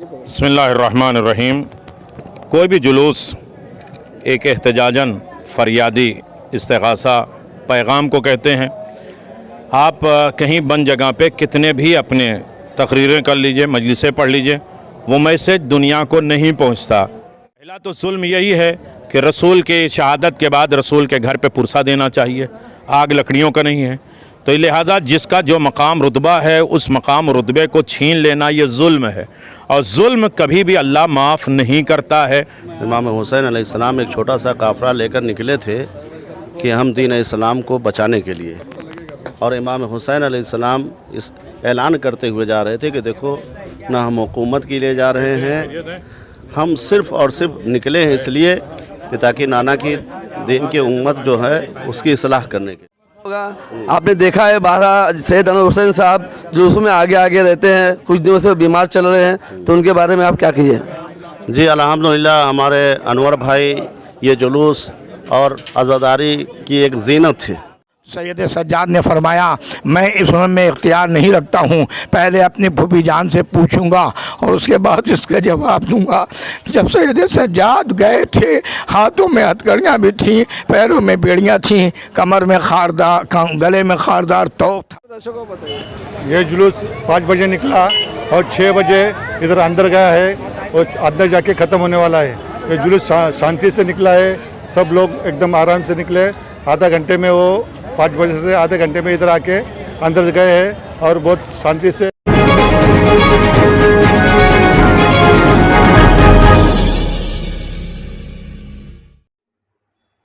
बिस्मिल्लाहिर्रहमानिर्रहीम। कोई भी जुलूस एक एहतजाजन फरियादी इस्तिग़ासा पैगाम को कहते हैं। आप कहीं बंद जगह पे कितने भी अपने तकरीरें कर लीजिए, मजलिसें पढ़ लीजिए, वो मैसेज दुनिया को नहीं पहुंचता। पहला तो जुल्म यही है कि रसूल के शहादत के बाद रसूल के घर पे पुरसा देना चाहिए, आग लकड़ियों का नहीं है। तो लिहाजा जिसका जो मकाम रुतबा है उस मकाम रुतबे को छीन लेना ये जुल्म है, और जुल्म कभी भी अल्लाह माफ़ नहीं करता है। इमाम हुसैन अलैहिस्सलाम एक छोटा सा काफ़िला लेकर निकले थे कि हम दीन इस्लाम को बचाने के लिए, और इमाम हुसैन अलैहिस्सलाम इस ऐलान करते हुए जा रहे थे कि देखो ना हम हुकूमत के लिए जा रहे हैं, हम सिर्फ़ और सिर्फ निकले हैं इसलिए कि ताकि नाना की दीन की उम्मत जो है उसकी इस्लाह करने के। आपने देखा है बारह सैयद अनवर हुसैन साहब जो उसमें आगे आगे रहते हैं, कुछ दिनों से बीमार चल रहे हैं, तो उनके बारे में आप क्या कहिए? जी अल्हम्दुलिल्लाह, हमारे अनवर भाई ये जुलूस और आज़ादारी की एक ज़ीनत थी। सैयद सज्जाद ने फरमाया, मैं इस उम्र में इख्तियार नहीं रखता हूँ, पहले अपनी फूफी जान से पूछूंगा और उसके बाद इसका जवाब दूंगा। जब सैयद सज्जाद गए थे, हाथों में हथकड़ियाँ भी थीं, पैरों में बेड़ियाँ थीं, कमर में खारदार, गले में खारदार तोप था। ये जुलूस 5 बजे निकला और 6 बजे इधर अंदर गया है और अंदर जाके ख़त्म होने वाला है। ये जुलूस शांति से निकला है, सब लोग एकदम आराम से निकले। आधा घंटे में वो 5 बजे से आधे घंटे में इधर आके अंदर गए हैं और बहुत शांति से।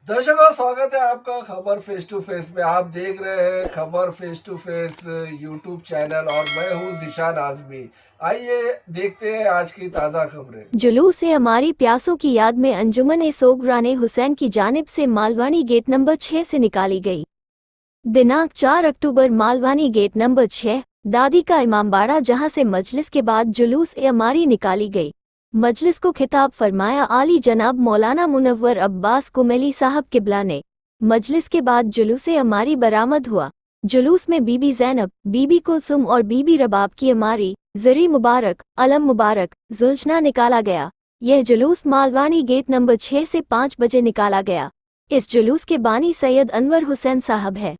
दर्शकों, स्वागत है आपका खबर फेस टू फेस में। आप देख रहे हैं खबर face to face YouTube channel और मैं हूं ज़ीशान आज़मी। आइए देखते हैं आज की ताज़ा खबरें। जुलूस से हमारी प्यासों की याद में अंजुमन सोगराने हुसैन की जानिब से मालवानी गेट नंबर 6 से निकाली गई। दिनांक 4 अक्टूबर मालवानी गेट नंबर 6 दादी का इमामबाड़ा, जहां से मजलिस के बाद जुलूस अमारी निकाली गई। मजलिस को खिताब फरमाया आली जनाब मौलाना मुनव्वर अब्बास कुमेली साहब किबला ने। मजलिस के बाद जुलूस अमारी बरामद हुआ। जुलूस में बीबी ज़ैनब, बीबी कुलसुम और बीबी रबाब की अमारी, ज़री मुबारक, अलम मुबारक, जुल्छना निकाला गया। यह जुलूस मालवानी गेट नंबर 6 से 5 बजे निकाला गया। इस जुलूस के बानी सैयद अनवर हुसैन साहब है।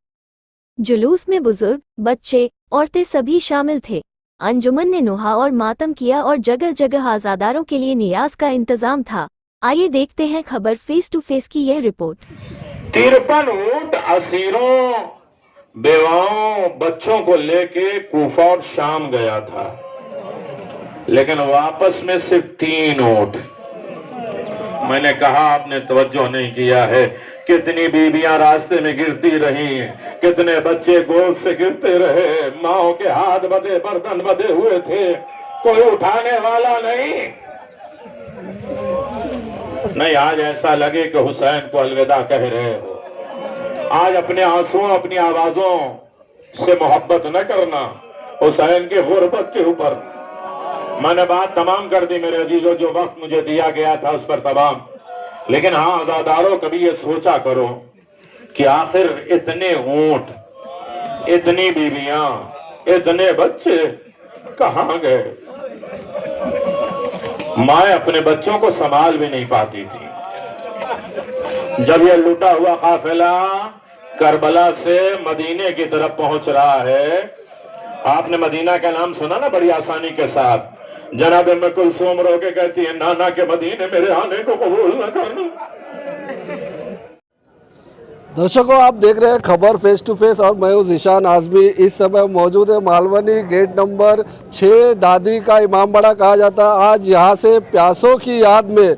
जुलूस में बुजुर्ग, बच्चे, औरतें सभी शामिल थे। अंजुमन ने नुहा और मातम किया और जगह जगह आज़ादारों के लिए नियाज का इंतजाम था। आइए देखते हैं खबर फेस टू फेस की यह रिपोर्ट। 53 ऊंट असीरों, बेवाओं, बच्चों को लेके कूफा और शाम गया था, लेकिन वापस में सिर्फ 3 ऊंट। मैंने कहा आपने तवज्जो नहीं किया है, कितनी बीबियां रास्ते में गिरती रही, कितने बच्चे गोद से गिरते रहे, माओ के हाथ बंधे, बर्तन बंधे हुए थे, कोई उठाने वाला नहीं। आज ऐसा लगे कि हुसैन को अलविदा कह रहे हो। आज अपने आंसुओं, अपनी आवाजों से मोहब्बत न करना। हुसैन के गुर्बत के ऊपर मैंने बात तमाम कर दी मेरे अजीजों, जो वक्त मुझे दिया गया था उस पर तमाम। लेकिन हाँ आज़ादारों, कभी ये सोचा करो कि आखिर इतने ऊंट, इतनी बीवियां, इतने बच्चे कहां गए? माँ अपने बच्चों को संभाल भी नहीं पाती थी। जब ये लूटा हुआ काफिला करबला से मदीने की तरफ पहुंच रहा है, आपने मदीना का नाम सुना ना बड़ी आसानी के साथ। जनाब में कुलसूम रो के कहती है, नाना के मदीने मेरे आने को कबूल न करना। दर्शकों, आप देख रहे हैं खबर फेस टू फेस और मैं हूं ज़ीशान आज़मी। इस समय मौजूद है मालवनी गेट नंबर 6 दादी का इमामबाड़ा कहा जाता है। आज यहां से प्यासों की याद में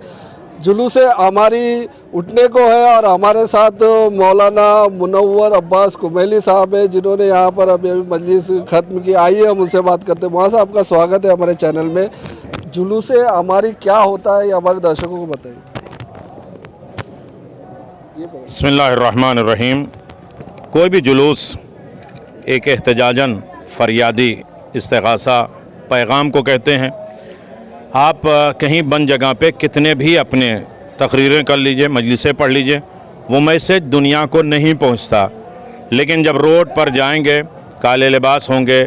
जुलूस अमारी उठने को है और हमारे साथ मौलाना मुनव्वर अब्बास कुमेली साहब है, जिन्होंने यहाँ पर अभी मजलिस ख़त्म की। आइए हम उनसे बात करते हैं। मौलाना साहब, आपका स्वागत है हमारे चैनल में। जुलूस अमारी क्या होता है ये हमारे दर्शकों को बताइए। बिस्मिल्लाहिर्रहमानिर्रहीम। कोई भी जुलूस एक एहतजाजन फरियादी इस्तिग़ासा पैगाम को कहते हैं। आप कहीं बंद जगह पे कितने भी अपने तकरीरें कर लीजिए, मजलिसें पढ़ लीजिए, वो मैसेज दुनिया को नहीं पहुंचता। लेकिन जब रोड पर जाएंगे, काले लिबास होंगे,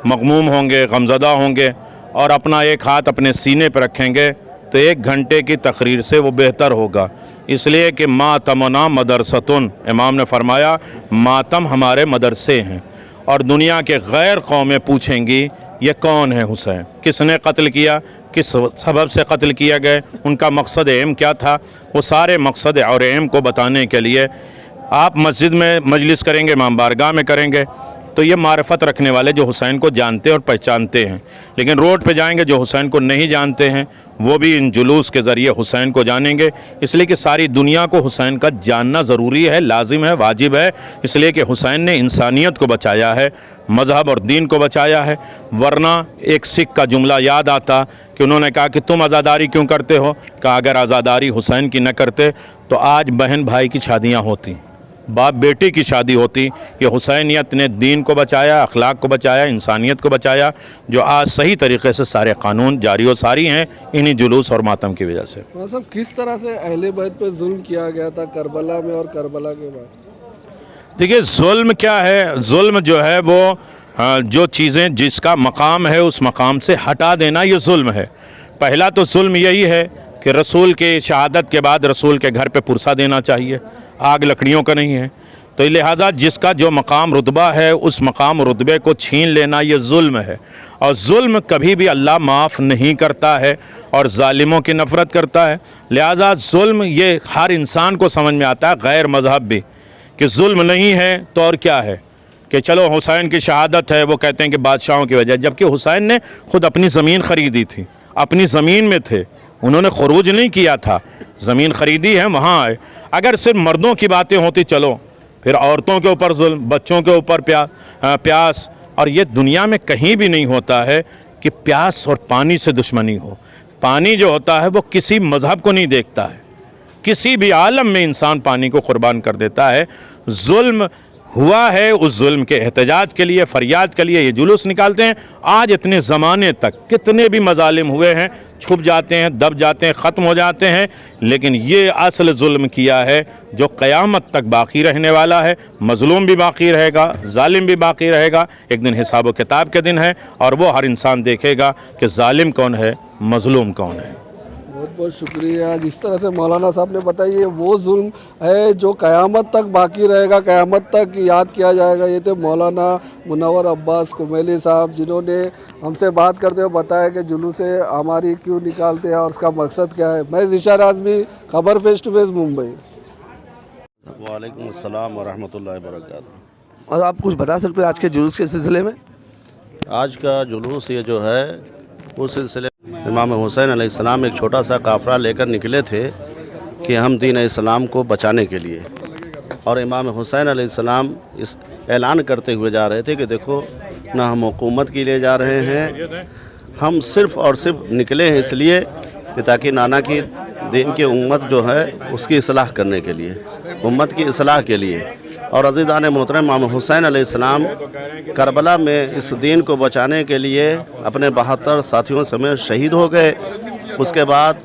मगमूम होंगे, गमज़दा होंगे और अपना एक हाथ अपने सीने पर रखेंगे तो 1 घंटे की तकरीर से वो बेहतर होगा। इसलिए कि मातमना मदरसतुन, इमाम ने फरमाया मातम हमारे मदरसे हैं। और दुनिया के गैर कौमें पूछेंगी ये कौन है हुसैन, किसने कत्ल किया, किस सबब से कत्ल किया गया, उनका मकसद एम क्या था। वो सारे मकसद और एम को बताने के लिए आप मस्जिद में मजलिस करेंगे, इमाम बारगाह में करेंगे, तो ये मारफत रखने वाले जो हुसैन को जानते और पहचानते हैं। लेकिन रोड पे जाएंगे जो हुसैन को नहीं जानते हैं वो भी इन जुलूस के ज़रिए हुसैन को जानेंगे। इसलिए कि सारी दुनिया को हुसैन का जानना ज़रूरी है, लाजिम है, वाजिब है। इसलिए कि हुसैन ने इंसानियत को बचाया है, मज़हब और दीन को बचाया है। वरना एक सिख का जुमला याद आता कि उन्होंने कहा कि तुम आज़ादारी क्यों करते हो, कहा अगर आज़ादारी हुसैन की न करते तो आज बहन भाई की शादियाँ होती, बाप बेटी की शादी होती। ये हुसैनियत ने दीन को बचाया, अखलाक को बचाया, इंसानियत को बचाया, जो आज सही तरीके से सारे कानून जारी व सारी हैं इन्हीं जुलूस और मातम की वजह से। सब किस तरह से अहले बैत पे जुल्म किया गया था करबला में और करबला के बाद? देखिए जुल्म क्या है, जुल्म जो है वो जो चीज़ें जिसका मकाम है उस मकाम से हटा देना ये जुल्म है। पहला तो जुल्म यही है कि रसूल के शहादत के बाद रसूल के घर पे पुरसा देना चाहिए, आग लकड़ियों का नहीं है। तो लिहाजा जिसका जो मकाम रुतबा है उस मकाम रुतबे को छीन लेना ये जुल्म है। और जुल्म कभी भी अल्लाह माफ़ नहीं करता है और ज़ालिमों की नफ़रत करता है। लिहाजा जुल्म ये हर इंसान को समझ में आता है, गैर मज़हब भी, कि जुल्म नहीं है तो और क्या है। कि चलो हुसैन की शहादत है, वो कहते हैं कि बादशाहों की वजह, जबकि हुसैन ने खुद अपनी ज़मीन ख़रीदी थी, अपनी ज़मीन में थे, उन्होंने खुरूज नहीं किया था, ज़मीन ख़रीदी है, वहाँ आए। अगर सिर्फ मर्दों की बातें होती चलो, फिर औरतों के ऊपर जुल्म, बच्चों के ऊपर प्यास। और ये दुनिया में कहीं भी नहीं होता है कि प्यास और पानी से दुश्मनी हो। पानी जो होता है वो किसी मज़हब को नहीं देखता है, किसी भी आलम में इंसान पानी को कुर्बान कर देता है। जुल्म हुआ है, उस जुल्म के एहतजाज के लिए, फरियाद के लिए ये जुलूस निकालते हैं। आज इतने ज़माने तक कितने भी मजालिम हुए हैं, छुप जाते हैं, दब जाते हैं, ख़त्म हो जाते हैं, लेकिन ये असल जुल्म किया है जो क़यामत तक बाकी रहने वाला है। मज़लूम भी बाकी रहेगा, ज़ालिम भी बाकी रहेगा। एक दिन हिसाब व किताब के दिन है और वो हर इंसान देखेगा कि ज़ालिम कौन है, मज़लूम कौन है। बहुत बहुत शुक्रिया। जिस तरह से मौलाना साहब ने बताया, ये वो जुल्म है जो क़यामत तक बाकी रहेगा, क़यामत तक याद किया जाएगा। ये थे मौलाना मुनव्वर अब्बास कुमेली साहब, जिन्होंने हमसे बात करते हुए बताया कि जुलूस हमारी क्यों निकालते हैं और उसका मकसद क्या है। मैं ज़िशान आज़मी, खबर फेस टू फेस, मुंबई। वालेकुम अस्सलाम व रहमतुल्लाहि व बरकातहू। और आप कुछ बता सकते हैं आज के जुलूस के सिलसिले में? आज का जुलूस ये जो है उस सिलसिले इमाम हुसैन अलैहिस्सलाम एक छोटा सा काफ़िला लेकर निकले थे कि हम दीन इस्लाम को बचाने के लिए। और इमाम हुसैन अलैहिस्सलाम इस ऐलान करते हुए जा रहे थे कि देखो ना हम हुकूमत के लिए जा रहे हैं, हम सिर्फ़ और सिर्फ निकले हैं इसलिए कि ताकि नाना की दीन की उम्मत जो है उसकी इस्लाह करने के लिए, उम्मत की इस्लाह के लिए। और अज़ीज़ान मोहतरम इमाम हुसैन अलैहिस्सलाम करबला में इस दीन को बचाने के लिए अपने 72 साथियों समेत शहीद हो गए। उसके बाद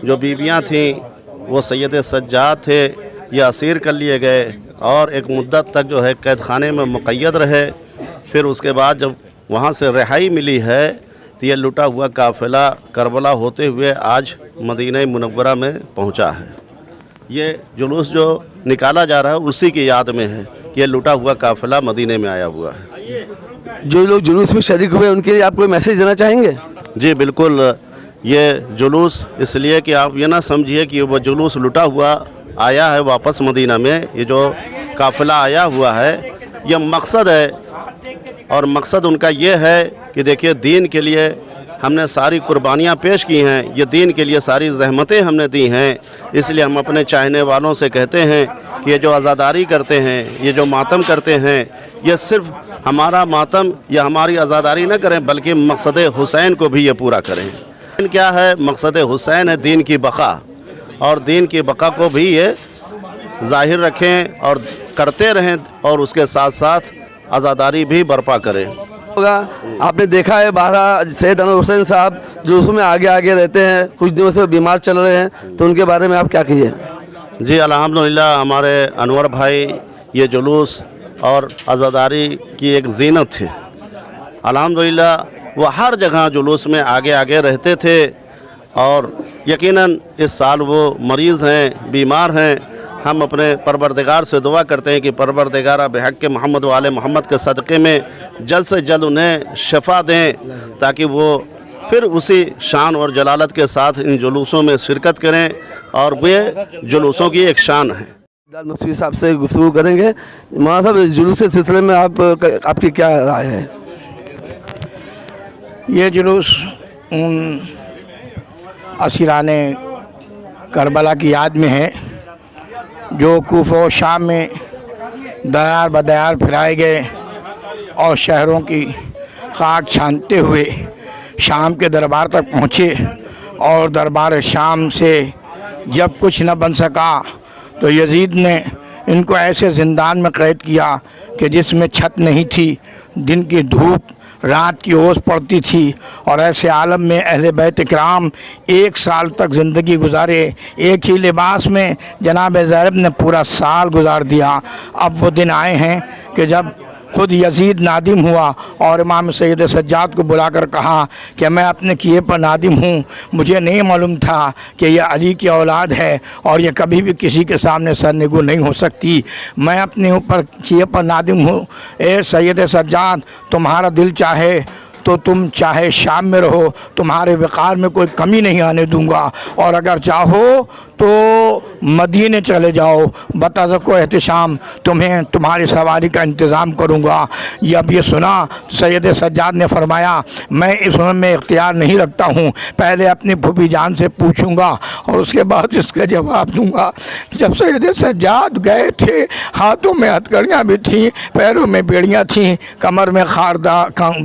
जो बीवियां थीं वो सैयद सज्जाद थे, ये असीर कर लिए गए और एक मुद्दत तक जो है कैद खाने में मुक़य्यद रहे। फिर उसके बाद जब वहाँ से रिहाई मिली है तो ये लुटा हुआ काफ़िला करबला होते हुए आज मदीना मुनव्वरा में पहुँचा है। ये जुलूस जो निकाला जा रहा है उसी की याद में है कि ये लुटा हुआ काफ़िला मदीने में आया हुआ है। जो लोग जुलूस में शरीक हुए उनके लिए आप कोई मैसेज देना चाहेंगे? जी बिल्कुल, ये जुलूस इसलिए कि आप ये ना समझिए कि वो जुलूस लुटा हुआ आया है वापस मदीना में। ये जो काफ़िला आया हुआ है ये मकसद है, और मकसद उनका ये है कि देखिए दीन के लिए हमने सारी कुर्बानियाँ पेश की हैं, ये दीन के लिए सारी ज़हमतें हमने दी हैं। इसलिए हम अपने चाहने वालों से कहते हैं कि ये जो आज़ादारी करते हैं, ये जो मातम करते हैं, ये सिर्फ हमारा मातम या हमारी आज़ादारी न करें बल्कि मकसद हुसैन को भी ये पूरा करें। क्या है मकसद हुसैन है? दीन की बका, और दीन की बका को भी ये ज़ाहिर रखें और करते रहें, और उसके साथ साथ आज़ादारी भी बर्पा करें। होगा आपने देखा है 12 सैयद अनवर हुसैन साहब जुलूस में आगे आगे रहते हैं, कुछ दिनों से बीमार चल रहे हैं, तो उनके बारे में आप क्या कहिए? जी अल्हम्दुलिल्लाह, हमारे अनवर भाई ये जुलूस और आज़ादारी की एक ज़ीनत थी। अल्हम्दुलिल्लाह وہ ہر جگہ جلوس میں آگے آگے رہتے تھے، اور یقیناً اس سال وہ مریض ہیں، بیمار ہیں۔ ہم اپنے پروردگار سے دعا کرتے ہیں کہ پروردگارہ بحق محمد و آل محمد کے صدقے میں جلد سے جلد انہیں شفا دیں، تاکہ وہ پھر اسی شان اور جلالت کے ساتھ ان جلوسوں میں شرکت کریں، اور وہ جلوسوں کی ایک شان ہے۔ مفتی صاحب سے گفتگو کریں گے۔ مولانا صاحب، اس جلوس کے سلسلے میں آپ کی کیا رائے ہے؟ یہ جلوس ان اسیران کربلا کی یاد میں ہے جو کوفہ و شام میں دیار بدیار پھرائے گئے اور شہروں کی خاک چھانتے ہوئے شام کے دربار تک پہنچے، اور دربار شام سے جب کچھ نہ بن سکا تو یزید نے ان کو ایسے زندان میں قید کیا کہ جس میں چھت نہیں تھی، دن کی دھوپ رات کی اوس پڑتی تھی، اور ایسے عالم میں اہل بیت کرام 1 سال تک زندگی گزارے۔ ایک ہی لباس میں جناب زینب نے پورا سال گزار دیا۔ اب وہ دن آئے ہیں کہ جب خود یزید نادم ہوا اور امام سید سجاد کو بلا کر کہا کہ میں اپنے کیے پر نادم ہوں، مجھے نہیں معلوم تھا کہ یہ علی کی اولاد ہے اور یہ کبھی بھی کسی کے سامنے سرنگو نہیں ہو سکتی۔ میں اپنے اوپر کیے پر نادم ہوں۔ اے سید سجاد، تمہارا دل چاہے تو تم چاہے شام میں رہو، تمہارے وقار میں کوئی کمی نہیں آنے دوں گا، اور اگر چاہو تو مدینے چلے جاؤ، بتذق و احتشام، تمہیں تمہاری سواری کا انتظام کروں گا۔ اب یہ سنا سید سجاد نے فرمایا میں اس عمر میں اختیار نہیں رکھتا ہوں، پہلے اپنی پھوپھی جان سے پوچھوں گا اور اس کے بعد اس کا جواب دوں گا۔ جب سید سجاد گئے تھے، ہاتھوں میں ہتھکڑیاں بھی تھیں، پیروں میں بیڑیاں تھیں، کمر میں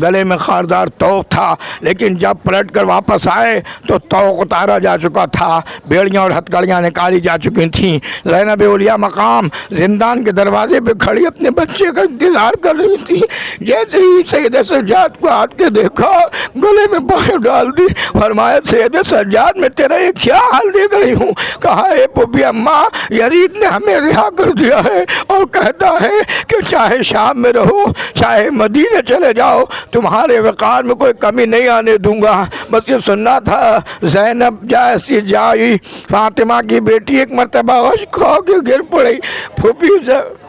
گلے میں خاردار توق تھا، لیکن جب پلٹ کر واپس آئے تو توق اتارا جا چکا تھا، بیڑیاں اور ہتھکڑیاں نکالی جا چکی تھیں۔ زینب اولیاء مقام زندان کے دروازے پہ کھڑی اپنے بچے کا انتظار کر رہی تھی۔ جیسے ہی سید سجاد کو آ کے دیکھا، گلے میں پاؤں ڈال دی، فرمایا سید سجاد میں تیرا یہ کیا حال دیکھ رہی ہوں؟ کہا اے پھوپھی اماں، یزید نے ہمیں رہا کر دیا ہے اور کہتا ہے کہ چاہے شام میں رہو چاہے مدینے چلے جاؤ، تمہارے وقار میں کوئی کمی نہیں آنے دوں گا۔ بس یہ سننا تھا۔ زینب جیسی جائی، فاطمہ کی بیٹی ایک مرتبہ غش کھا کے گر پڑی۔ پھوپھی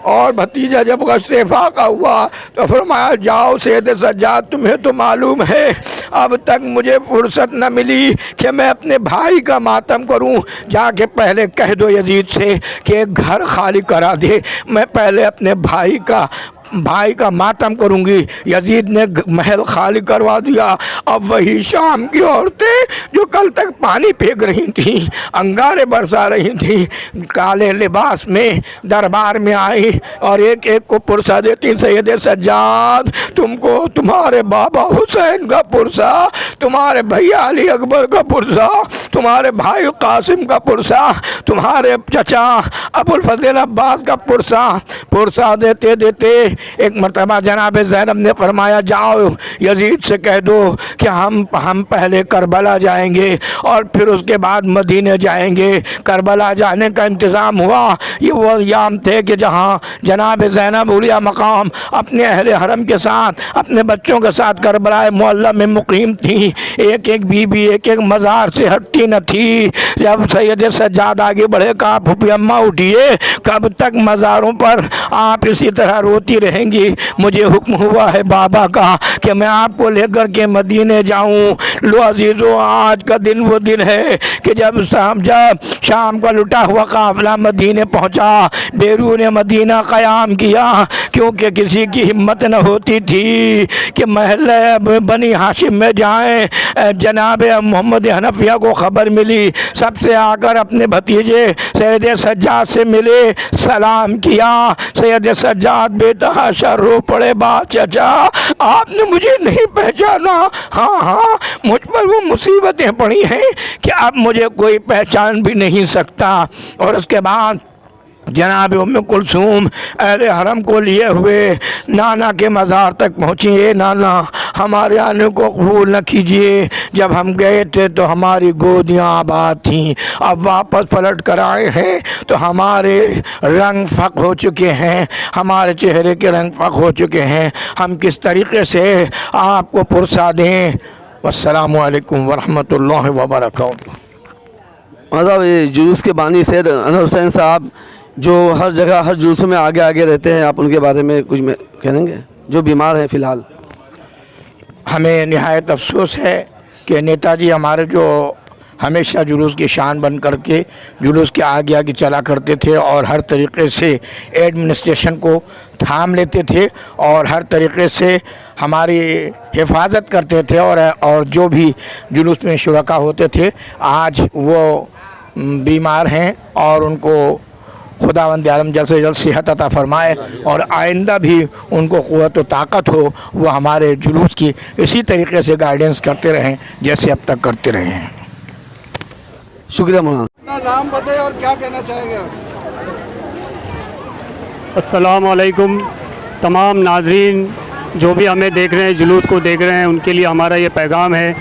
اور بھتیجا جب غش سے فاقہ ہوا تو فرمایا جاؤ سید سجاد، تمہیں تو معلوم ہے اب تک مجھے فرصت نہ ملی کہ میں اپنے بھائی کا ماتم کروں، جا کے پہلے کہہ دو یزید سے کہ ایک گھر خالی کرا دے، میں پہلے اپنے بھائی کا ماتم کروں گی۔ یزید نے محل خالی کروا دیا۔ اب وہی شام کی عورتیں جو کل تک پانی پھینک رہی تھیں، انگارے برسا رہی تھیں، کالے لباس میں دربار میں آئی اور ایک ایک کو پرسہ دیتی، سید سجاد تم کو تمہارے بابا حسین کا پرسہ، تمہارے بھیا علی اکبر کا پرسہ، تمہارے بھائی قاسم کا پرسہ، تمہارے چچا ابو الفضل عباس کا پرسہ دیتے دیتے ایک مرتبہ جناب زینب نے فرمایا جاؤ یزید سے کہہ دو کہ ہم پہلے کربلا جائیں گے اور پھر اس کے بعد مدینے جائیں گے۔ کربلا جانے کا انتظام ہوا۔ یہ وہ ایام تھے کہ جہاں جناب زینب اولیاء مقام اپنے اہل حرم کے ساتھ اپنے بچوں کے ساتھ کربلا معلیٰ میں مقیم تھی۔ ایک ایک بی بی ایک ایک مزار سے ہٹتی نہ تھی۔ جب سید سجاد آگے بڑھے کہا پھوپھی اماں اٹھیے، کب تک مزاروں پر آپ اسی طرح روتی رہیں گی؟ مجھے حکم ہوا ہے بابا کا کہ میں آپ کو لے کر کے مدینے جاؤں۔ لو عزیزو، آج کا دن وہ دن ہے کہ جب شام کا لٹا ہوا قافلہ مدینے پہنچا، بیرون مدینہ قیام کیا، کیونکہ کسی کی ہمت نہ ہوتی تھی کہ محلہ بنی ہاشم میں جائیں۔ جناب محمد حنفیہ کو خبر ملی، سب سے آ کر اپنے بھتیجے سید سجاد سے ملے، سلام کیا۔ سید سجاد بے تحاشا رو پڑے، بات چچا آپ نے مجھے نہیں پہچانا؟ ہاں مجھ پر وہ مصیبتیں پڑی ہیں کہ اب مجھے کوئی پہچان بھی نہیں سکتا۔ اور اس کے بعد جناب ام کلثوم اہل حرم کو لیے ہوئے نانا کے مزار تک پہنچی۔ اے نانا، हमारे आने को कबूल न कीजिए। जब हम गए थे तो हमारी गोदियां आबाद थीं, अब वापस पलट कर आए हैं तो हमारे रंग फ़क हो चुके हैं, हमारे चेहरे के रंग फ़क हो चुके हैं। हम किस तरीक़े से आपको पुरसा दें। वस्सलामु अलैकुम वरहमतुल्लाहि वबरकातुहू। मतलब ये जुलूस के बानी सैयद अनवर हुसैन साहब जो हर जगह हर जुलूसों में आगे आगे रहते हैं, आप उनके बारे में कुछ में कहेंगे? जो बीमार हैं फ़िलहाल। हमें निहायत अफसोस है कि नेताजी हमारे जो हमेशा जुलूस की शान बन करके जुलूस के आगे आगे चला करते थे और हर तरीक़े से एडमिनिस्ट्रेशन को थाम लेते थे और हर तरीक़े से हमारी हिफाजत करते थे और जो भी जुलूस में शुरका होते थे, आज वो बीमार हैं और उनको खुदावंद आलम जल्द से जल्द सेहत अता फरमाए और आइंदा भी उनको क़ुव्वत व ताकत हो, वो हमारे जुलूस की इसी तरीके से गाइडेंस करते रहें जैसे अब तक करते रहे हैं। शुक्रिया मौलाना। नाम बताइए और क्या कहना चाहेंगे आप? अस्सलाम वालेकुम तमाम नाज़रीन जो भी हमें देख रहे हैं, जुलूस को देख रहे हैं, उनके लिए हमारा ये पैगाम है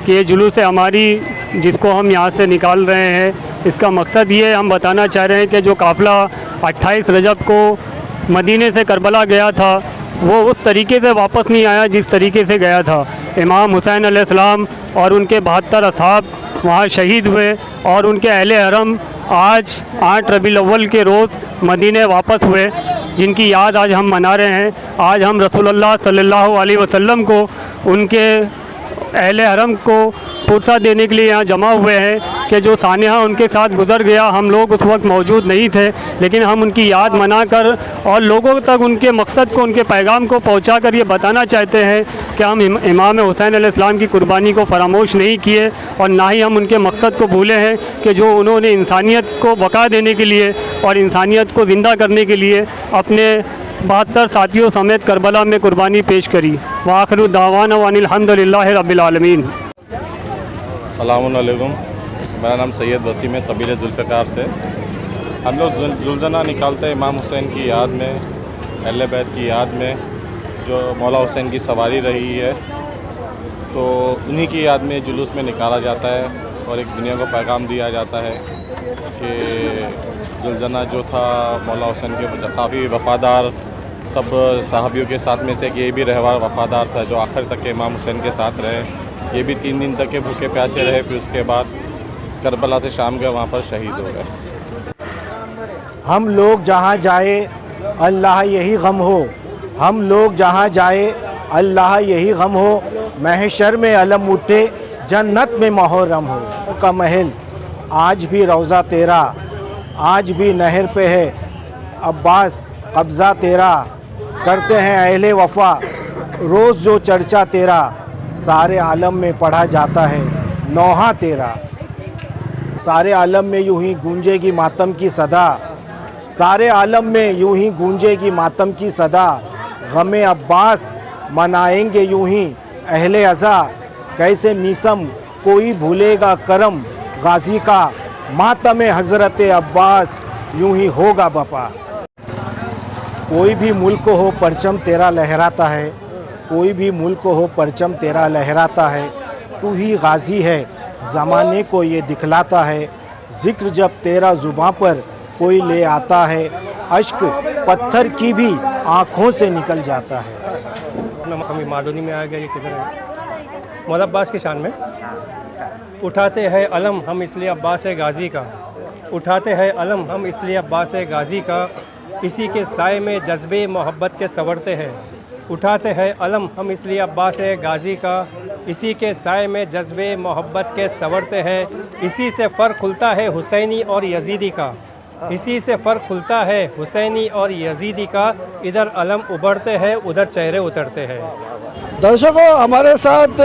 कि ये जुलूस हमारी जिसको हम यहाँ से निकाल रहे हैं, इसका मकसद ये हम बताना चाह रहे हैं कि जो काफ़िला 28 रजब को मदीने से करबला गया था, वो उस तरीके से वापस नहीं आया जिस तरीके से गया था। इमाम हुसैन अलैहिस्सलाम और उनके 72 असहाब वहाँ शहीद हुए और उनके अहले हरम आज 8 रबीउल अव्वल के रोज़ मदीने वापस हुए, जिनकी याद आज हम मना रहे हैं। आज हम रसूलुल्लाह सल्लल्लाहु अलैहि वसल्लम को, उनके अहले हरम को पुरसा देने के लिए यहाँ जमा हुए हैं कि जो सानिहा उनके साथ गुज़र गया, हम लोग उस वक्त मौजूद नहीं थे, लेकिन हम उनकी याद मनाकर और लोगों तक उनके मकसद को, उनके पैगाम को पहुँचा कर ये बताना चाहते हैं कि हम इमाम हुसैन अलैहिस्सलाम की कुर्बानी को फरामोश नहीं किए और ना ही हम उनके मकसद को भूले हैं कि जो उन्होंने इंसानियत को बका देने के लिए और इंसानियत को ज़िंदा करने के लिए अपने 72 साथियों समेत करबला में कुर्बानी पेश करी। व आखिरु दावाना अनिल हम्दुलिल्लाहि रब्बिल आलमीन। अस्सलामुअलैकुम, मेरा नाम सैयद वसीम है, सबील जुल्फ़िकार से। हम लोग जुलजना निकालते हैं इमाम हुसैन की याद में, अहले बैत की याद में, जो मौला हुसैन की सवारी रही है, तो उन्हीं की याद में जुलूस में निकाला जाता है और एक दुनिया को पैगाम दिया जाता है कि जुलजना जो था मौला हुसैन के काफ़ी वफ़ादार, सब सहाबियों के साथ में से एक ये भी रहवार वफ़ादार था जो आखिर तक के इमाम हुसैन के साथ रहे। ये भी 3 दिन तक के भूखे प्यासे रहे, फिर उसके बाद करबला से शाम गए, वहाँ पर शहीद हो गए। हम लोग जहाँ जाए अल्लाह यही गम हो, हम लोग जहाँ जाए अल्लाह यही गम हो, महशर में अलम उठे जन्नत में मुहर्रम हो। का महल आज भी रोज़ा तेरा, आज भी नहर पे है अब्बास कब्ज़ा तेरा, करते हैं अहले वफ़ा रोज़ जो चर्चा तेरा, सारे आलम में पढ़ा जाता है नौहा तेरा। सारे आलम में यूं ही गूंजेगी मातम की सदा, सारे आलम में यूं ही गूंजेगी मातम की सदा, गमे अब्बास मनाएंगे यूं ही अहले अज़ा, कैसे मीसम कोई भूलेगा करम गाजी का, मातम हज़रत अब्बास यूं ही होगा बपा। कोई भी मुल्क हो परचम तेरा लहराता है, कोई भी मुल्क हो परचम तेरा लहराता है, तू ही गाजी है ज़माने को ये दिखलाता है, ज़िक्र जब तेरा ज़ुबां पर कोई ले आता है, अश्क पत्थर की भी आँखों से निकल जाता है। मादोनी में आ गया, ये किधर है? मौला अब्बास की शान में उठाते हैं अलम हम इसलिए अब्बास गाज़ी का, उठाते हैं अलम हम इसलिए अब्बास गाज़ी का, इसी के साए में जज्बे मोहब्बत के संवरते हैं, उठाते हैं अलम हम इसलिए अब्बास गाज़ी का, इसी के साए में जज्बे मोहब्बत के संवरते हैं, इसी से फ़र्क खुलता है हुसैनी और यजीदी का, इसी से फ़र्क खुलता है हुसैनी और यजीदी का, इधर अलम उभरते हैं उधर चेहरे उतरते हैं। दर्शकों, हमारे साथ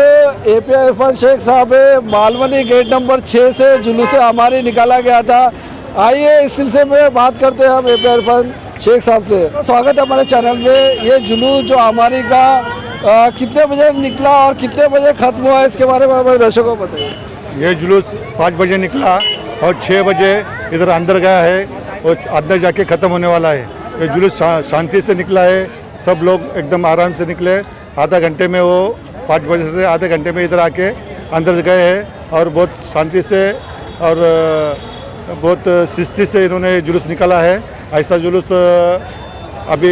API इरफान शेख साहब मालवनी गेट नंबर 6 से जुलूस हमारी निकाला गया था। आइए इस सिलसिले में बात करते हैं हम API इरफान शेख साहब से। स्वागत है हमारे चैनल में। ये जुलूस जो हमारी का कितने बजे निकला और कितने बजे ख़त्म हुआ, इसके बारे में हमारे दर्शकों को बताइए। ये जुलूस 5 बजे निकला और 6 बजे इधर अंदर गया है और अंदर जाके ख़त्म होने वाला है। ये जुलूस शांति से निकला है, सब लोग एकदम आराम से निकले। आधा घंटे में वो 5 बजे से आधे घंटे में इधर आके अंदर गए हैं और बहुत शांति से और बहुत शिस्ती से इन्होंने जुलूस निकाला है। ऐसा जुलूस अभी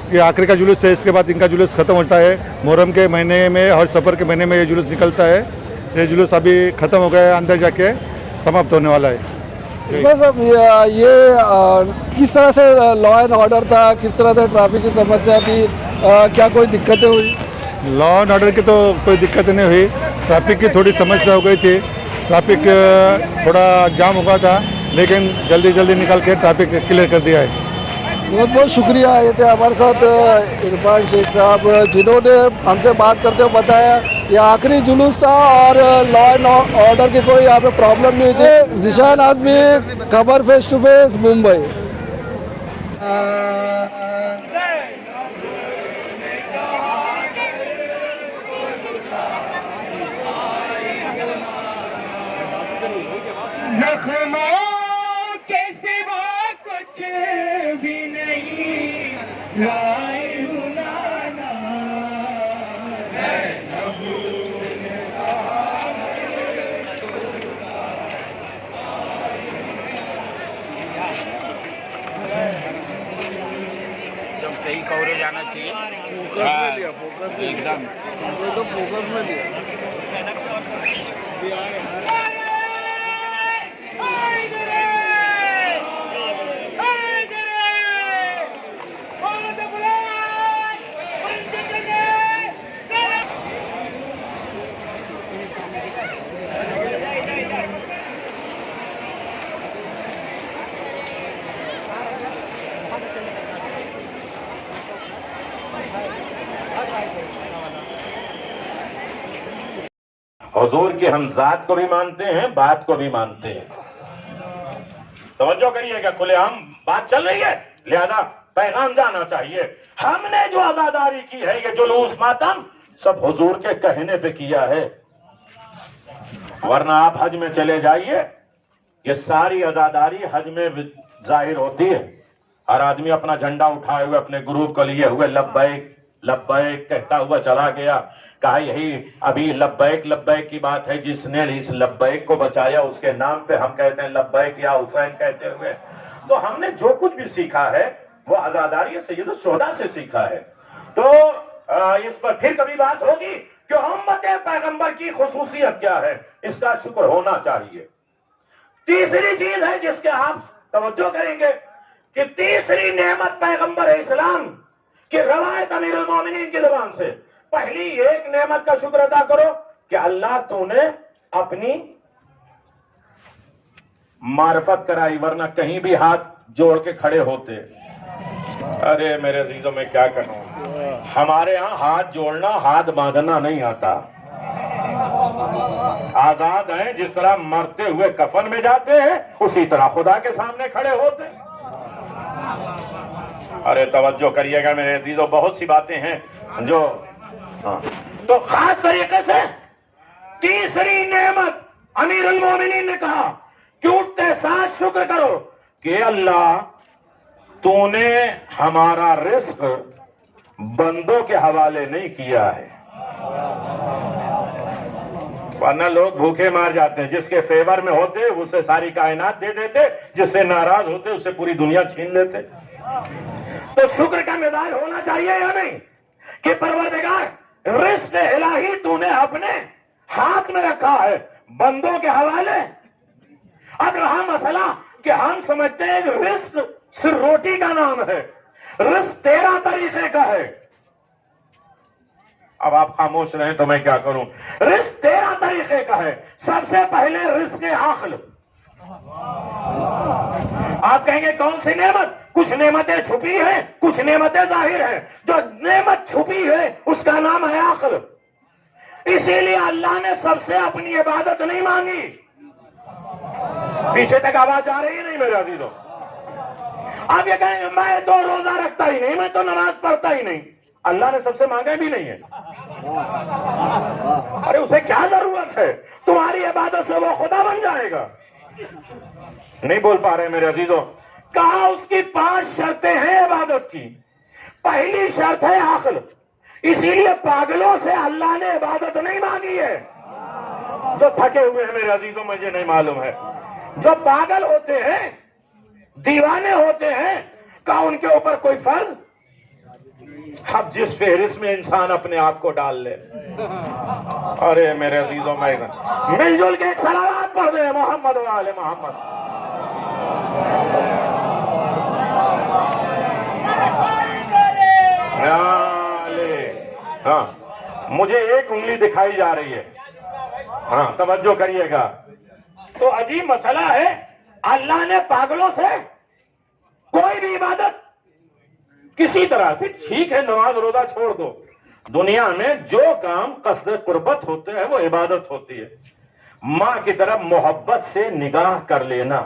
ये आखिरी का जुलूस है, इसके बाद इनका जुलूस ख़त्म होता है। मुहर्रम के महीने में और सफ़र के महीने में ये जुलूस निकलता है। ये जुलूस अभी ख़त्म हो गया है, अंदर जाके समाप्त होने वाला है। साहब ये किस तरह से लॉ एंड ऑर्डर था, किस तरह से ट्रैफिक की समस्या थी, क्या कोई दिक्कतें हुई? लॉ एंड ऑर्डर की तो कोई दिक्कत नहीं हुई, ट्रैफिक की थोड़ी समस्या हो गई थी। ट्रैफिक थोड़ा जाम हो गया था, लेकिन जल्दी जल्दी निकाल के ट्रैफिक क्लियर कर दिया है। बहुत बहुत शुक्रिया। ये थे हमारे साथ इरफान शेख साहब, जिन्होंने हमसे बात करते हुए बताया ये आखिरी जुलूस था और लॉ एंड ऑर्डर की कोई यहाँ पे प्रॉब्लम नहीं थी। ज़ीशान आज़मी, खबर फेस टू फेस, मुंबई। सही कवरेज आना चाहिए, फोकस एकदम तो फोकस में लिया। हुजूर की हम जात को भी मानते हैं, बात को भी मानते हैं। तवज्जो करिएगा, खुलेआम बात चल रही है, लिहाजा पैगाम जाना चाहिए। हमने जो आजादारी की है, ये जुलूस मातम सब हुजूर के कहने पे किया है, वरना आप हज में चले जाइए, ये सारी आजादारी हज में जाहिर होती है। हर आदमी अपना झंडा उठाए हुए अपने ग्रुप को लिए हुए लब्बैक लब्बैक कहता हुआ चला गया। कहा यही अभी लब्बैक लब्बैक की बात है, जिसने इस लब्बैक को बचाया उसके नाम पे हम कहते हैं लब्बैक या हुसैन कहते हुए। तो हमने जो कुछ भी सीखा है वो आजादारी सैयद शुहदा से सीखा है। तो इस पर फिर कभी बात होगी कि उम्मत पैगंबर की खुसूसियत क्या है, इसका शुक्र होना चाहिए। तीसरी चीज है जिसके आप तवज्जो करेंगे कि तीसरी नेमत पैगंबर इस्लाम की रवायत अमीरुल मोमिनीन की जुबान से, पहली एक नेमत का शुक्र अदा करो कि अल्लाह तूने अपनी मार्फत कराई, वरना कहीं भी हाथ जोड़ के खड़े होते। अरे मेरे अजीजों में क्या कहूं, हमारे यहां हाथ जोड़ना हाथ बांधना नहीं आता। आजाद हैं, जिस तरह मरते हुए कफन में जाते हैं उसी तरह खुदा के सामने खड़े होते। अरे तवज्जो करिएगा मेरे अजीजों, बहुत सी बातें हैं जो तो खास तरीके से तीसरी नेमत अमीरुल मोमिनीन ने कहा कि उठते साथ शुक्र करो कि अल्लाह तूने हमारा रिस्क बंदों के हवाले नहीं किया है, वरना लोग भूखे मार जाते हैं। जिसके फेवर में होते उसे सारी कायनात दे देते, जिससे नाराज होते उसे पूरी दुनिया छीन लेते। तो शुक्र का मिजाज होना चाहिए या नहीं कि परवरदिगार रिस्क इलाही तूने अपने हाथ में रखा है, बंदों के हवाले। अब रहा मसला कि हम समझते हैं कि रिस्क सिर्फ रोटी का नाम है, रिस्क 13 तरीके का है। अब आप खामोश रहे तो मैं क्या करूं। रिस्क 13 तरीके का है। सबसे पहले रिस्क आखिल। आप कहेंगे कौन सी नेमत? कुछ नेमतें छुपी हैं, कुछ नेमतें जाहिर हैं। जो नेमत छुपी है उसका नाम है आखिल। इसीलिए अल्लाह ने सबसे अपनी इबादत नहीं मांगी। पीछे तक आवाज आ रही है नहीं मेरे अजीजों? आप ये कहेंगे मैं तो रोजा रखता ही नहीं, मैं तो नमाज पढ़ता ही नहीं। अल्लाह ने सबसे मांगा भी नहीं है। अरे उसे क्या जरूरत है? तुम्हारी इबादत से वो खुदा बन जाएगा। नहीं बोल पा रहे मेरे अजीजों। कहा उसकी 5 शर्तें हैं इबादत की। पहली शर्त है आखिल। اسی لیے پاگلوں سے اللہ نے عبادت نہیں مانگی ہے. جو تھکے ہوئے ہیں میرے عزیزوں مجھے نہیں معلوم ہے. جو پاگل ہوتے ہیں دیوانے ہوتے ہیں کہا ان کے اوپر کوئی فرض؟ اب جس فہرست میں انسان اپنے آپ کو ڈال لے. ارے میرے عزیزوں میں مل جل کے ایک صلوات پڑھ دیں محمد و آل محمد. ہاں مجھے ایک انگلی دکھائی جا رہی ہے. ہاں توجہ کریے گا. تو عجیب مسئلہ ہے, اللہ نے پاگلوں سے کوئی بھی عبادت کسی طرح پھر ٹھیک ہے نماز روزہ چھوڑ دو, دنیا میں جو کام قصد قربت ہوتے ہیں وہ عبادت ہوتی ہے. ماں کی طرف محبت سے نگاہ کر لینا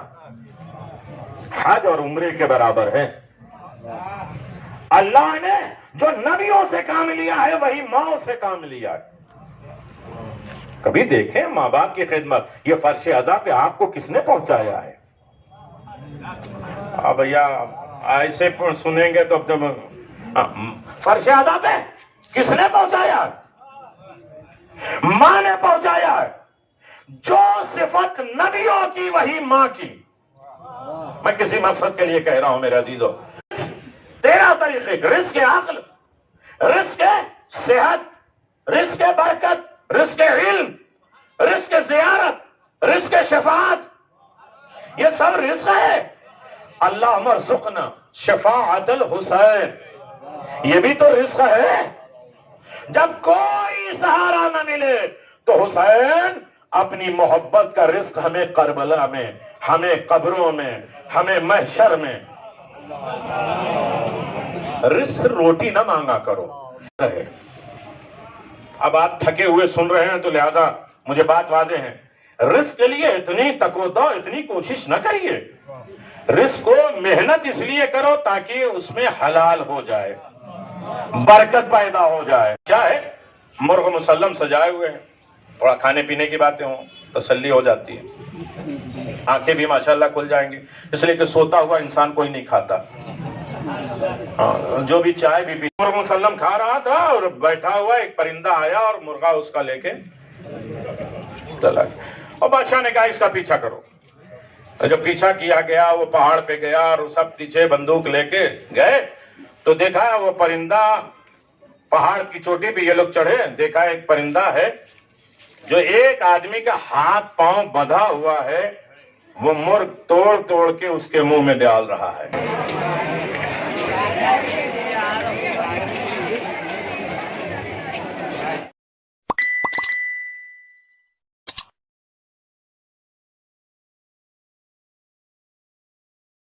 حج اور عمرے کے برابر ہے. اللہ نے جو نبیوں سے کام لیا ہے وہی ماں سے کام لیا ہے. کبھی دیکھیں ماں باپ کی خدمت, یہ فرش ادا پہ آپ کو کس نے پہنچایا ہے؟ بھیا ایسے سنیں گے تو اب جب فرش ادا پہ کس نے پہنچایا؟ ماں نے پہنچایا ہے. جو صفت نبیوں کی وہی ماں کی. میں کسی مقصد کے لیے کہہ رہا ہوں میرے عزیزو, 13 طریقے, رزق عقل, رزق صحت, رزق برکت, رزق علم, رزق زیارت, رزق شفاعت, یہ سب رزق ہے. اللہم ارزقنا شفاعت الحسین, یہ بھی تو رزق ہے. جب کوئی سہارا نہ ملے تو حسین اپنی محبت کا رزق ہمیں کربلا میں, ہمیں قبروں میں, ہمیں محشر میں. رزق روٹی نہ مانگا کرو. اب آپ تھکے ہوئے سن رہے ہیں تو لہذا مجھے بات واضح ہے, رزق کے لیے اتنی تکوتا اتنی کوشش نہ کریے. رزق کو محنت اس لیے کرو تاکہ اس میں حلال ہو جائے, برکت پیدا ہو جائے. چاہے مرغ مسلم سجائے ہوئے ہیں, تھوڑا کھانے پینے کی باتیں ہوں, تسلی ہو جاتی ہے, آنکھیں بھی ماشاءاللہ کھل جائیں گی. اس لیے کہ سوتا ہوا انسان کوئی نہیں کھاتا. جو بھی چائے بھی مرغ مسلم کھا رہا تھا اور بیٹھا ہوا ایک پرندہ آیا اور مرغا اس کا لے کے چلا گیا. اور بادشاہ نے کہا اس کا پیچھا کرو. جب پیچھا کیا گیا وہ پہاڑ پہ گیا اور سب پیچھے بندوق لے کے گئے تو دیکھا وہ پرندہ پہاڑ کی چوٹی پہ, یہ لوگ چڑھے, دیکھا ایک پرندہ ہے جو ایک آدمی کا ہاتھ پاؤں بندھا ہوا ہے, وہ مرغ توڑ توڑ کے اس کے منہ میں ڈال رہا ہے.